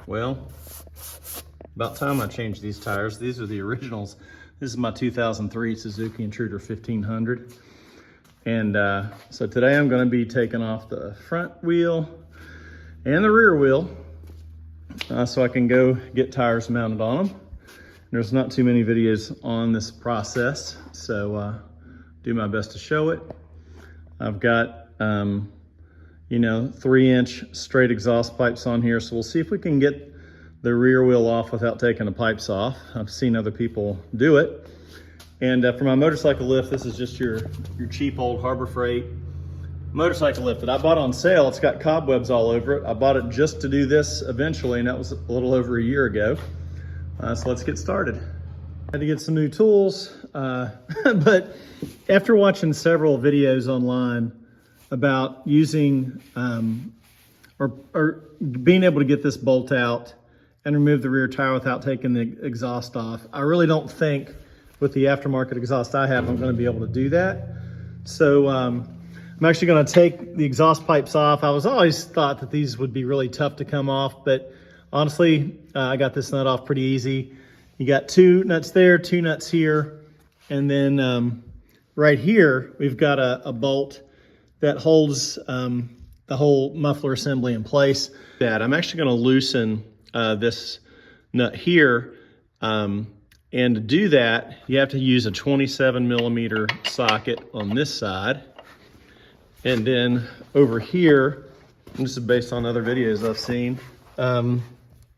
Well, about time I changed these tires. These are the originals. This is my 2003 Suzuki Intruder 1500. And so today I'm going to be taking off the front wheel and the rear wheel so I can go get tires mounted on them. There's not too many videos on this process, so do my best to show it. I've got, 3-inch straight exhaust pipes on here, so we'll see if we can get the rear wheel off without taking the pipes off. I've seen other people do it. And for my motorcycle lift, this is just your cheap old Harbor Freight motorcycle lift that I bought on sale. It's got cobwebs all over it. I bought it just to do this eventually, and that was a little over a year ago. So let's get started. I had to get some new tools, but after watching several videos online about using or being able to get this bolt out and remove the rear tire without taking the exhaust off, I really don't think with the aftermarket exhaust I have, I'm going to be able to do that. So I'm actually going to take the exhaust pipes off. I was always thought that these would be really tough to come off, but honestly, I got this nut off pretty easy. You got 2 nuts there, 2 nuts here, and then right here, we've got a bolt that holds the whole muffler assembly in place. I'm actually going to loosen this nut here, and to do that, you have to use a 27mm socket on this side. And then over here, and this is based on other videos I've seen,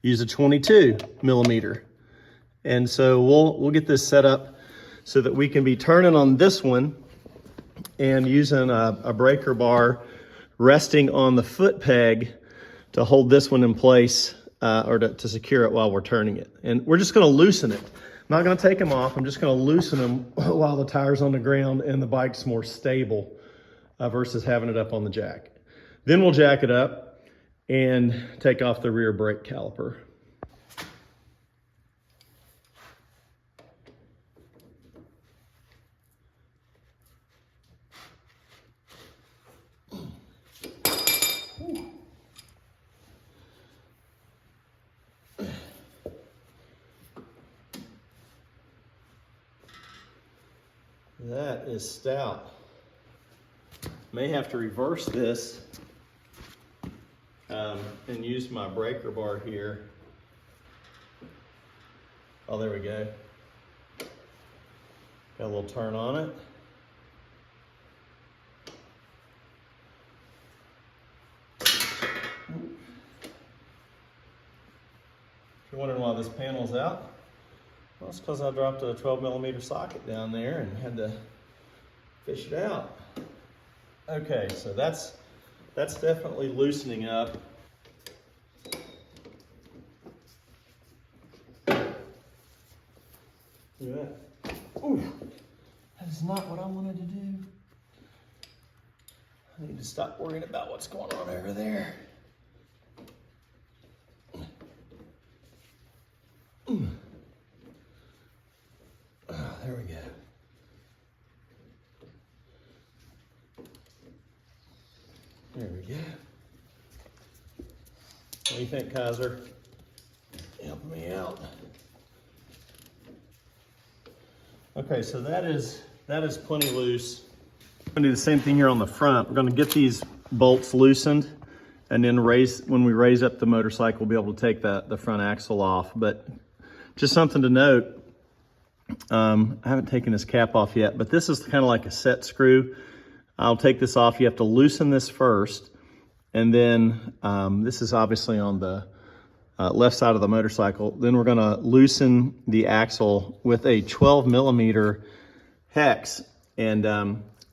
use a 22mm. And so we'll get this set up so that we can be turning on this one and using a breaker bar resting on the foot peg to hold this one in place or to secure it while we're turning it. And we're just going to loosen it. I'm not going to take them off. I'm just going to loosen them while the tire's on the ground and the bike's more stable versus having it up on the jack. Then we'll jack it up and take off the rear brake caliper. That is stout. May have to reverse this and use my breaker bar here. Oh, there we go. Got a little turn on it. If you're wondering why this panel's out, well, it's because I dropped a 12mm socket down there and had to fish it out. Okay, so that's definitely loosening up. Look at that. Ooh, that is not what I wanted to do. I need to stop worrying about what's going on over there. There we go. There we go. What do you think, Kaiser? Help me out. Okay, so that is plenty loose. I'm gonna do the same thing here on the front. We're gonna get these bolts loosened, and then when we raise up the motorcycle, we'll be able to take the front axle off. But just something to note, I haven't taken this cap off yet, but this is kind of like a set screw. I'll take this off. You have to loosen this first, and then this is obviously on the left side of the motorcycle. Then we're going to loosen the axle with a 12mm hex. And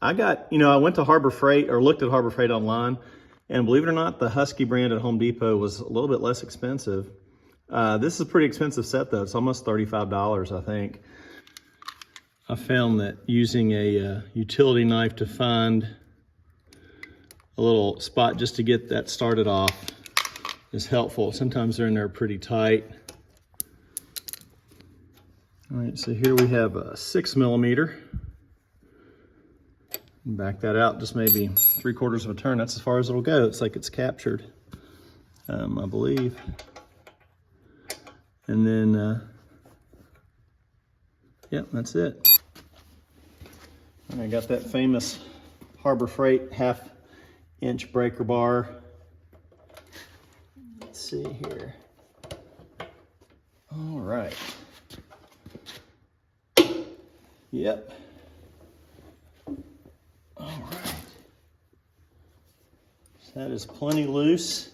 I went to Harbor Freight, or looked at Harbor Freight online, and believe it or not, the Husky brand at Home Depot was a little bit less expensive. This is a pretty expensive set though. It's almost $35, I think. I found that using a utility knife to find a little spot just to get that started off is helpful. Sometimes they're in there pretty tight. All right, so here we have a 6mm. Back that out just maybe 3/4 of a turn. That's as far as it'll go. It's like it's captured, I believe. And then, yep, that's it. And I got that famous Harbor Freight 1/2 inch breaker bar. Let's see here. All right. Yep. All right. So that is plenty loose.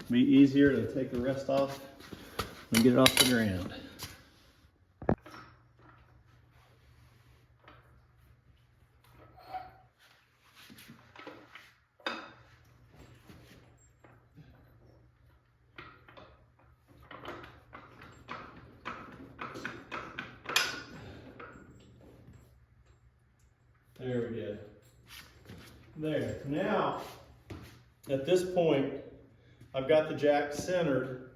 Be easier to take the rest off and get it off the ground. There we go. There. Now, at this point, I've got the jack centered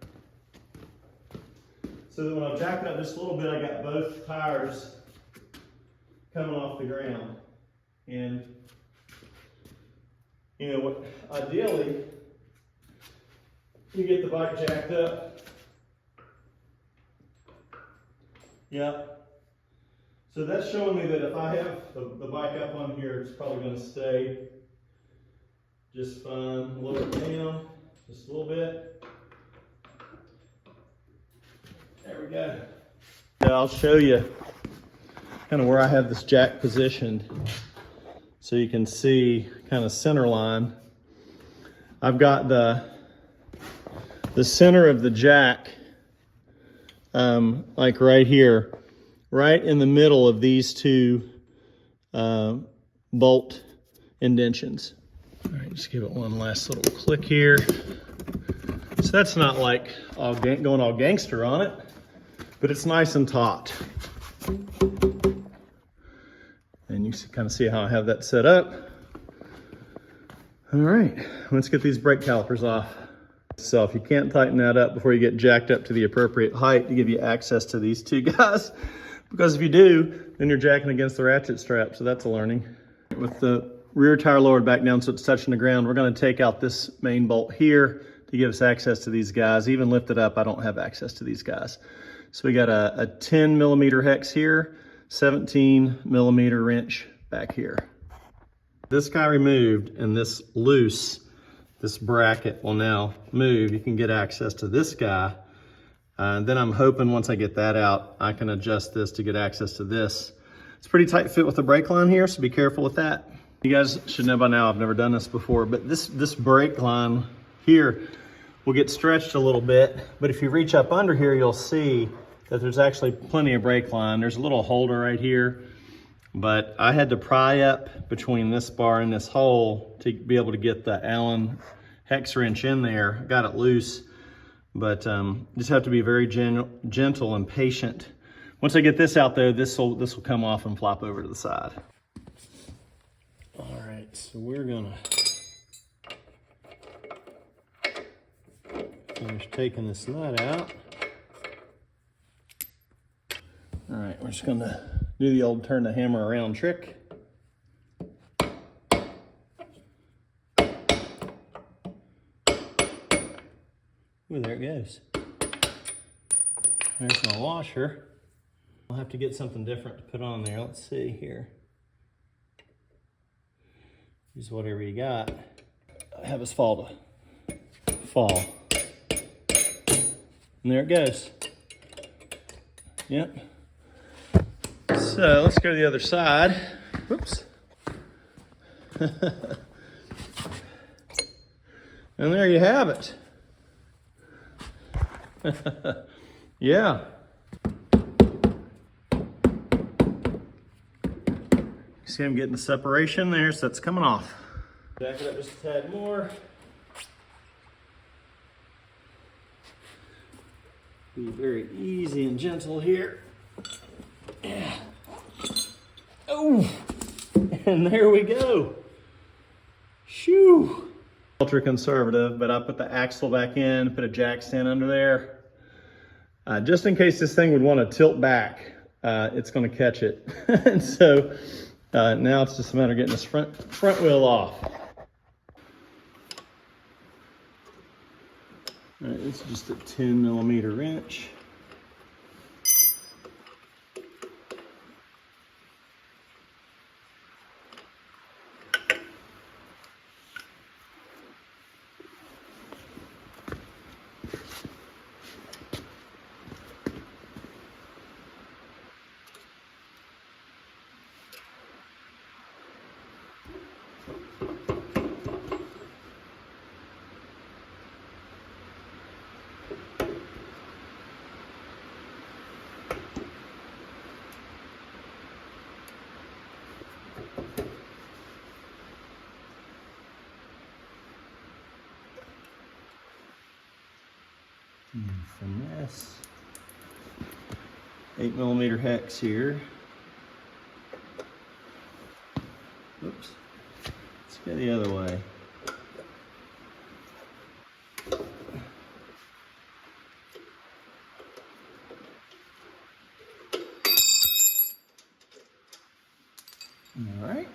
so that when I'm jacking up just a little bit, I got both tires coming off the ground. And, you know, what ideally, you get the bike jacked up. Yep. So that's showing me that if I have the bike up on here, it's probably going to stay just fine. Lower it down just a little bit. There we go. Yeah, I'll show you kind of where I have this jack positioned so you can see kind of center line. I've got the center of the jack like right here, right in the middle of these two bolt indentions. All right, just give it one last little click here. So that's not like going all gangster on it, but it's nice and taut. And you can kind of see how I have that set up. All right, let's get these brake calipers off. So if you can't tighten that up before you get jacked up to the appropriate height to give you access to these two guys, because if you do, then you're jacking against the ratchet strap, so that's a learning. With the rear tire lowered back down so it's touching the ground, we're gonna take out this main bolt here to give us access to these guys. Even lifted up, I don't have access to these guys. So we got a 10 millimeter hex here, 17 millimeter wrench back here. This guy removed and this loose, this bracket will now move. You can get access to this guy. Then I'm hoping once I get that out, I can adjust this to get access to this. It's pretty tight fit with the brake line here, so be careful with that. You guys should know by now, I've never done this before, but this brake line here will get stretched a little bit, but if you reach up under here, you'll see that there's actually plenty of brake line. There's a little holder right here, but I had to pry up between this bar and this hole to be able to get the Allen hex wrench in there. I got it loose, but just have to be very gentle and patient. Once I get this out though, this will come off and flop over to the side. All right, so we're gonna finish taking this nut out. All right, we're just gonna do the old turn the hammer around trick. Ooh, there it goes. There's my washer. I'll have to get something different to put on there. Let's see here. Use whatever you got. Have us fall. And there it goes. Yep. So let's go to the other side. Whoops. And there you have it. Yeah. See, I'm getting the separation there, so that's coming off. Back it up just a tad more. Be very easy and gentle here. Yeah. Oh, and there we go. Shoo. Ultra conservative, but I put the axle back in, put a jack stand under there. Just in case this thing would want to tilt back, it's going to catch it. And so now it's just a matter of getting this front wheel off. All right, this is just a 10 millimeter wrench. Finesse. 8mm hex here. Oops. Let's go the other way. All right.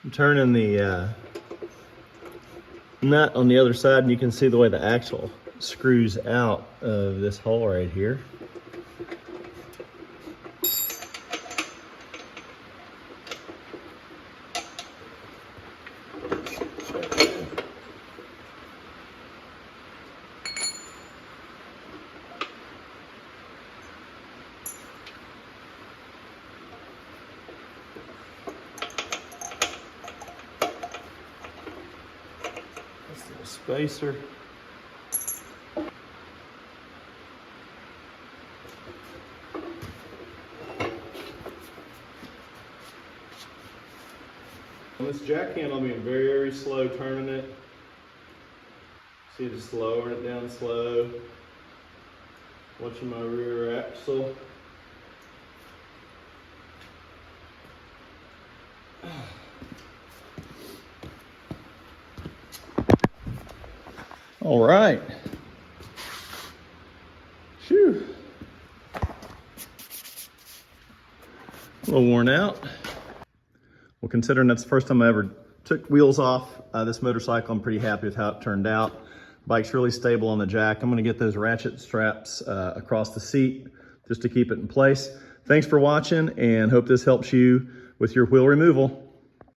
I'm turning the nut on the other side, and you can see the way the axle screws out of this hole right here. Spacer. On this jack handle, I'm being very slow turning it. See, just lowering it down slow. Watching my rear axle. All right. Phew. A little worn out. Well, considering that's the first time I ever took wheels off this motorcycle, I'm pretty happy with how it turned out. Bike's really stable on the jack. I'm gonna get those ratchet straps across the seat just to keep it in place. Thanks for watching, and hope this helps you with your wheel removal.